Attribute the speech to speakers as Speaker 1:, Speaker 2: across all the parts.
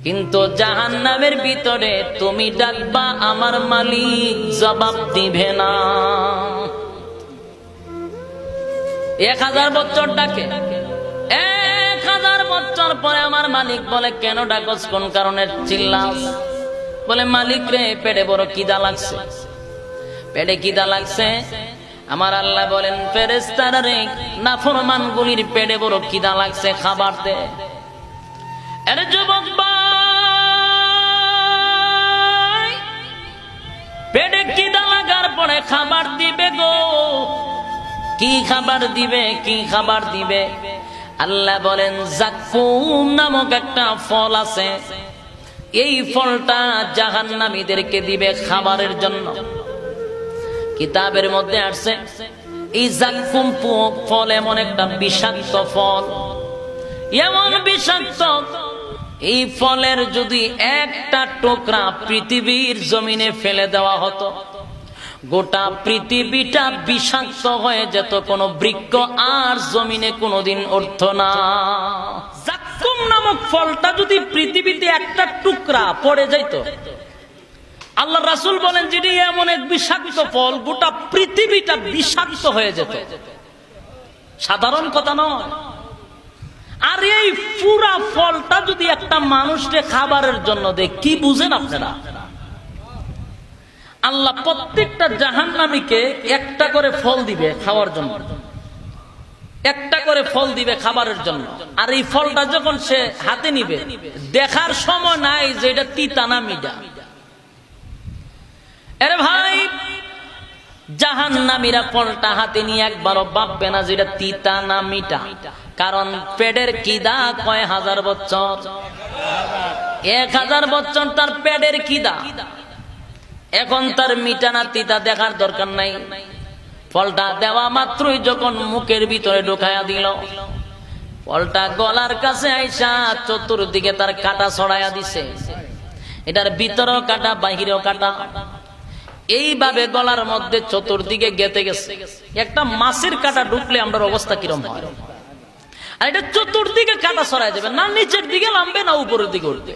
Speaker 1: কিন্তু জাহান্নামের ভিতরে তুমি ডাকবা, আমার মালিক জবাব দিবে না। 1000 বছর ডাকে, 1000 বছর পরে আমার মালিক বলে, কেন ডাকস, কোন কারণে চিল্লাস? বলে, মালিক রে, পেটে বড় খিদা লাগছে। পেটে খিদা লাগছে। আমার আল্লাহ বলেন, ফেরেশতারা রে, নাফরমান গুলির পেটে বড় খিদা লাগছে, খাবার দে। আরে যুবক ভাই, পেটে খিদা লাগার পরে খাবার দিবে গো, কি খাবার দিবে, কি খাবার দিবে? আল্লাহ বলেন, জাক্কুম নামক একটা ফল আছে, এই ফলটা জাহান্নামীদেরকে দিবে খাবারের জন্য। কিতাবের মধ্যে আসছে, এই জাক্কুম ফল এমন একটা বিষাক্ত ফল, এমন বিষাক্ত, এই ফলের যদি একটা টুকরা পৃথিবীর জমিনে ফেলে দেওয়া হতো, গোটা পৃথিবীটা বিষাক্ত হয়ে যেত, কোন বৃক্ষ আর জমিনে কোনোদিন উঠতো না। জাক্কুম নামক ফলটা যদি পৃথিবীতে একটা টুকরা পড়ে যাইত, আল্লাহ রাসূল বলেন, যেটি এমন এক বিষাক্ত ফল, গোটা পৃথিবীটা বিষাক্ত হয়ে যেত। সাধারণ কথা নয়। আর এই পুরা ফলটা যদি একটা মানুষকে খাবারের জন্য দেয়, কি বুঝেন আপনারা? আল্লাহ প্রত্যেকটা জাহান্নামীকে একটা করে ফল দিবে খাওয়ার জন্য, একটা করে ফল দিবে খাবারের জন্য। আর এই ফলটা যখন সে হাতে নিবে, দেখার সময় নাই যে এটা তিতা না মিঠা। আরে ভাই, জাহান্নামীরা ফলটা হাতে নিয়ে একবারও ভাববে না যে এটা তিতা না মিঠা, কারণ পেটের খিদা কয় হাজার বছর, 1000 বছর তার পেটের খিদা। এখন তার মিঠা না তিতা দেখার দরকার নাই। ফলটা দেওয়া মাত্রই যখন মুখের ভিতরে ঢুকাইয়া দিল, ফলটা গলার কাছে আইসা চতুর্দিকে তার কাটা ছড়াইয়া দিছে। এটার ভিতরেও কাটা, বাহিরেও কাটা, এইভাবে গলার মধ্যে চতুর্দিকে গেতে গেছে। একটা মাছের কাটা ঢুকলে আমরা অবস্থা কিরম হয়? আর এটা চতুর্দিকে কাটা ছড়াই যাবে, না নিচের দিকে নামবে, না উপরের দিকে উঠবে।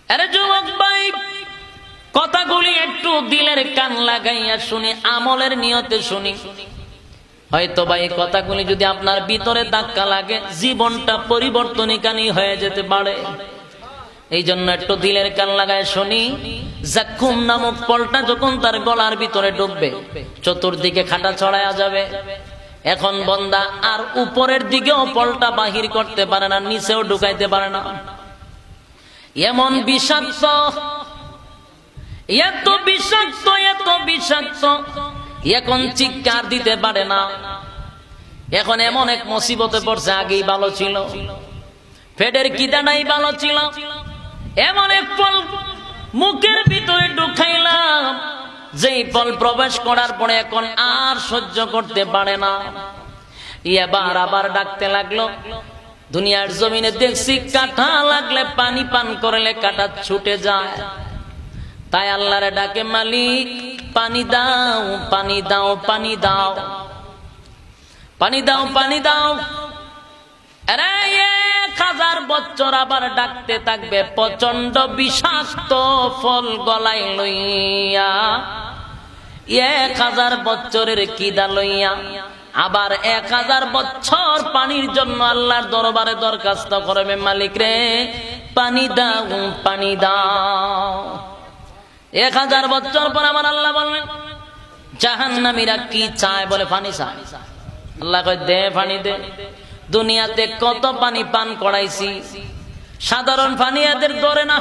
Speaker 1: আরে যুবক ভাই, কথাগুলি একটু দিলের কান লাগাইয়া শুনি, আমলের নিয়তে শুনি। হয়তো ভাই কথাগুলি যদি আপনার ভিতরে ধাক্কা লাগে, জীবনটা পরিবর্তনকারী হয়ে যেতে পারে। এই জন্য একটু দিলের কান লাগায় শুনি। জাক্কুম নামক ফলটা যখন তার গলার ভিতরে ঢুকবে, চতুর্দিকে খাটা ছড়ায়া যাবে। এখন বন্দা আর উপরের দিকেও ফলটা বাহির করতে পারে না, নিচেও ঢুকাইতে পারে না। এমন বিষাক্ত, এত বিষাক্ত, এত বিষাক্ত, এখন চিৎকার দিতে পারে না। এখন এমন এক মুসিবতে পড়ছে, আগেই ভালো ছিল, পেটের খিদা নাই, ভালো ছিল, এমন এক ফল মুখের ভিতরে ঢুকাইলাম, যেই ফল প্রবেশ করার পরে এখন আর সহ্য করতে পারে না। এবার আবার ডাকতে লাগলো। দুনিয়ার জমিনে দেখছি কাঁটা লাগলে পানি পান করলে কাঁটা ছুটে যায়, তাই আল্লাহরে ডাকে, মালিক পানি দাও, পানি দাও, পানি দাও, পানি দাও, পানি দাও। আরে 1000 বছর আবার ডাকতে থাকবে, প্রচন্ড বিষাক্ত ফল গলায় লইয়া, 1000 বছরের খিদা লইয়া আবার 1000 বছর পানির জন্য আল্লাহর দরবারে দরখাস্ত করবে, মালিক রে পানি দাও, পানি দাও। 1000 বছর পর আমার আল্লাহ বললেন, জাহান্নামীরা কি চায়? বলে পানি চায়। আল্লাহ কয়, দে পানি দে। দুনিয়াতে কত পানি পান করাইছি, সাধারণ পানি এদের ধরে না।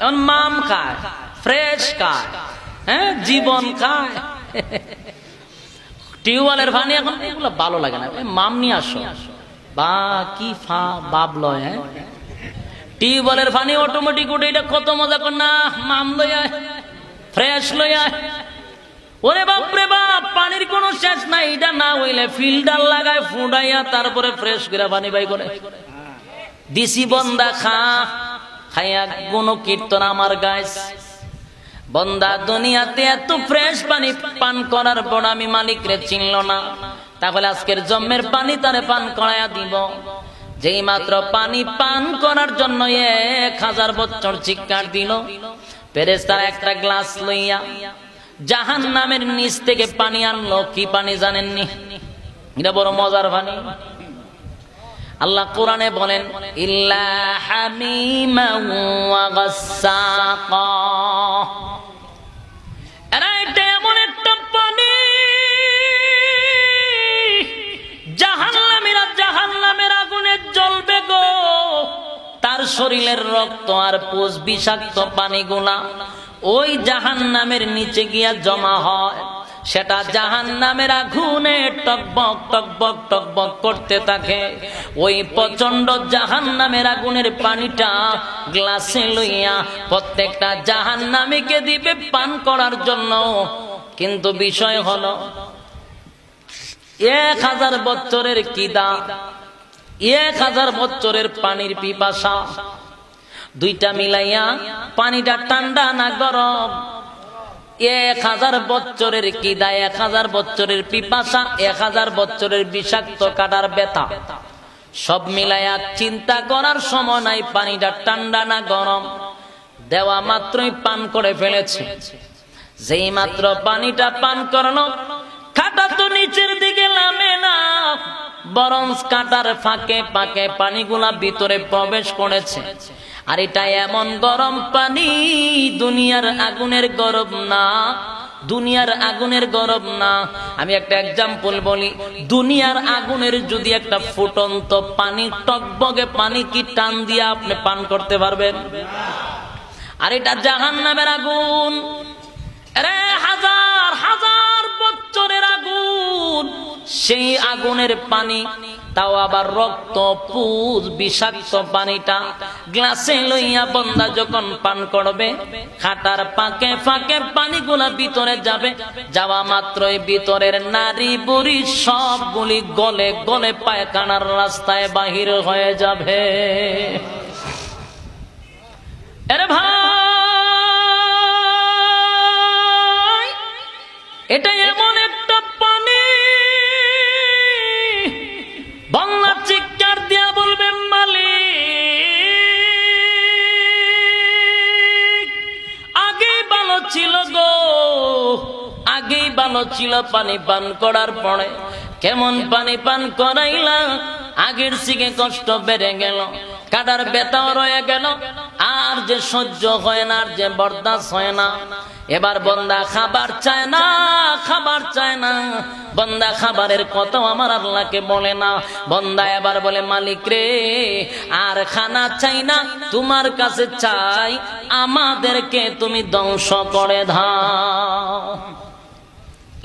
Speaker 1: এখন মাম খায়, ফ্রেশ খায়, হ্যাঁ, জীবন খায়। টিউবওয়েলের পানি এখন এগুলো ভালো লাগে না, মাম নিয়ে আসো, বা কি বাপ লয়। হ্যাঁ, টিউবওয়েলের পানি অটোমেটিক উঠে, এটা কত মজা কর না, মাম লই আয়, ফ্রেশ লই আয়। ওরে বাপ রে বাপ, পানির কোনো শেষ নাই। এটা না হইলে ফিল্টার লাগায় ফুটাইয়া তারপরে ফ্রেশ করে পানি বাই করে দিছি। বন্দা খা, খাইয়া গুণ কীর্তন আমার গাইস। বন্দা দুনিয়াতে এত ফ্রেশ পানি পান করার পর আমি মালিক রে চিনল না, তাহলে আজকের জন্মের পানি তারে পান করাইয়া দিব। যেই মাত্র পানি পান করার জন্য 1000 বছর চিৎকার দিল, ফেরেশতারা একটা গ্লাস লইয়া জাহান্নামের নিচ থেকে পানি আনলো। কি পানি জানেননি? এটা বড় মজার পানি। আল্লাহ কোরআনে বলেন, ইল্লা হামিমান ওয়া গাসসাকা। এটা এমন একটা পানি, জাহান্নামীরা জাহান্নামের আগুনে জ্বলবে গো। তার শরীরের রক্ত আর পুষ বিষাক্ত পানিগুলা ওই জাহান্নামের নিচে গিয়া জমা হয়। সেটা জাহান্নামের আগুনে টকবক টকবক টকবক করতে থাকে। ওই প্রচন্ড জাহান্নামের আগুনের পানিটা গ্লাসে লইয়া প্রত্যেকটা জাহান্নামীকে দিবে পান করার জন্য। কিন্তু বিষয় হলো 1000 বছরের কিদা, 1000 বছরের পানির পিপাসা, দুইটা মিলাইয়া পানিটা ঠান্ডা না গরম। 1000 বছরের কিদা, 1000 বছরের পিপাসা, 1000 বছরের বিষাক্ত কাটার ব্যথা, সব মিলাইয়া চিন্তা করার সময় নাই পানিটা ঠান্ডা না গরম। দেওয়া মাত্রই পান করে ফেলেছে। যেই মাত্র পানিটা পান করলো, কাঁটা তো নিচের দিকে নামে না, বরং কাঁটার ফাঁকে ফাঁকে পানিগুলা ভিতরে প্রবেশ করেছে। আর এটা এমন গরম পানি, দুনিয়ার আগুনের গরম না, দুনিয়ার আগুনের গরম না। আমি একটা এক্সাম্পল বলি, দুনিয়ার আগুনের যদি একটা ফুটন্ত পানি, টকবগে পানি কি টান দিয়া আপনি পান করতে পারবেন? আর এটা জাহান্নামের আগুন, আরে 1000 বছরের আগুন। সেই আগুনের পানি, তাও আবার রক্ত পুষ বিষাক্ত পানিটা গ্লাসে লইয়া বন্দা যখন পান করবে, খাটার ফাঁকে ফাঁকে পানিগুলা ভিতরে যাবে। যাওয়া মাত্রই ভিতরের নারী বুড়ি সবগুলি গলে গলে পায়খানার রাস্তায় বাহির হয়ে যাবে। আরে ভাই, এটা এমন একটা পানি, বাংলা চিৎকার দিয়া বলবেন, মালিক আগেই ভালো ছিল গো, আগেই ভালো ছিল। পানি পান করার পরে কেমন পানি পান করাইলা, আগের থেকে কষ্ট বেড়ে গেল, কাটার ব্যথাও রয়ে গেল, আর যে সহ্য হয় না, আর যে বরদাস্ত হয় না। এবার বন্দা খাবার চায় না, খাবার চায় না। বন্দা খাবারের কথাও আমার আল্লাহকে বলে না। বন্দা এবার বলে, মালিক রে, আর খানা চাই না, তোমার কাছে চাই আমাদেরকে তুমি ধ্বংস করে দাও।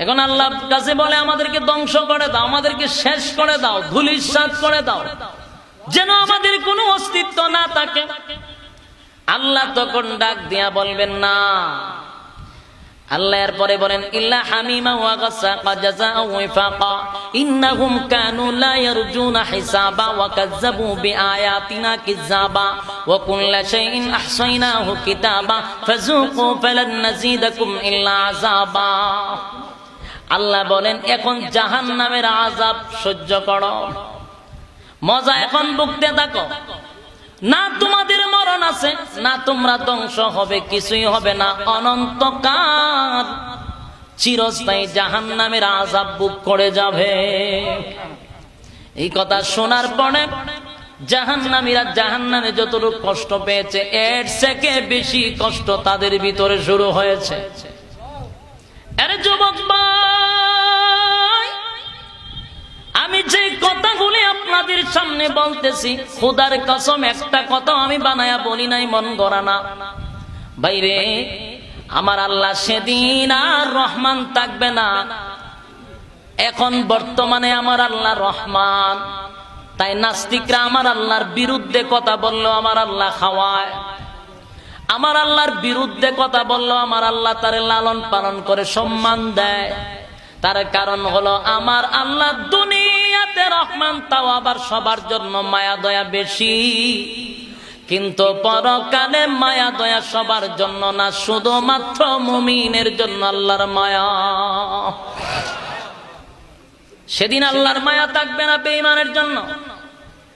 Speaker 1: এখন আল্লাহর কাছে বলে, আমাদেরকে ধ্বংস করে দাও, আমাদেরকে শেষ করে দাও, ধূলিসাৎ করে দাও, যেন আমাদের কোনো অস্তিত্ব না থাকে। আল্লাহ তখন ডাক দিয়া বলবেন না। আল্লাহ এরপরে বলেন, ইল্লা হামিমা ওয়া গাসসাকা জাযাআ ওয়াফাকা ইন্নাহুম কানু লা ইয়ারজুনা হিসাবা ওয়া কাযযাবু বিআয়াতিনা কিযাবা ওয়া কুল্লা শাইইন আহসাইনাহু কিতাবা ফাযুকু ফালান নাযীদাকুম ইল্লা আযাবা। আল্লাহ বলেন, এখন জাহান্নামের আযাব সহ্য করো, মজা এখন ভুগতে থাকো। না তোমাদের মরণ আছে, না তোমরা ধ্বংস হবে, কিছুই হবে না। অনন্তকাল চিরস্থায়ী জাহান্নামের আযাব ভোগ করে যাবে। এই কথা শোনার পরে জাহান্নামীরা জাহান্নামে যতটুকু কষ্ট পেয়েছে, এর থেকে বেশি কষ্ট তাদের ভিতরে শুরু হয়েছে। আরে যুবক ভাই, আমি যে কথাগুলি আপনাদের সামনে বলতেছি, খোদার কসম একটা কথা আমি বানায়া বলি নাই, মন গড়া না। বাইরে আমার আল্লাহ সেদিন আর রহমান থাকবে না। এখন বর্তমানে আমার আল্লাহ রহমান। তাই নাস্তিকরা আমার আল্লাহর বিরুদ্ধে কথা বললো আমার আল্লাহ খাওয়ায়, আমার আল্লাহর বিরুদ্ধে কথা বললো আমার আল্লাহ তারে লালন পালন করে সম্মান দেয়। তার কারণ হলো আমার আল্লাহ দুনিয়াতে রহমান, তাও আবার সবার জন্য মায়া দয়া বেশি, কিন্তু পরকালে মায়া দয়া সবার জন্য না, শুধুমাত্র মুমিনের জন্য আল্লাহর মায়া। সেদিন আল্লাহর মায়া থাকবে না বেঈমানের জন্য।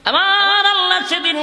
Speaker 1: আমার আল্লাহ সেদিন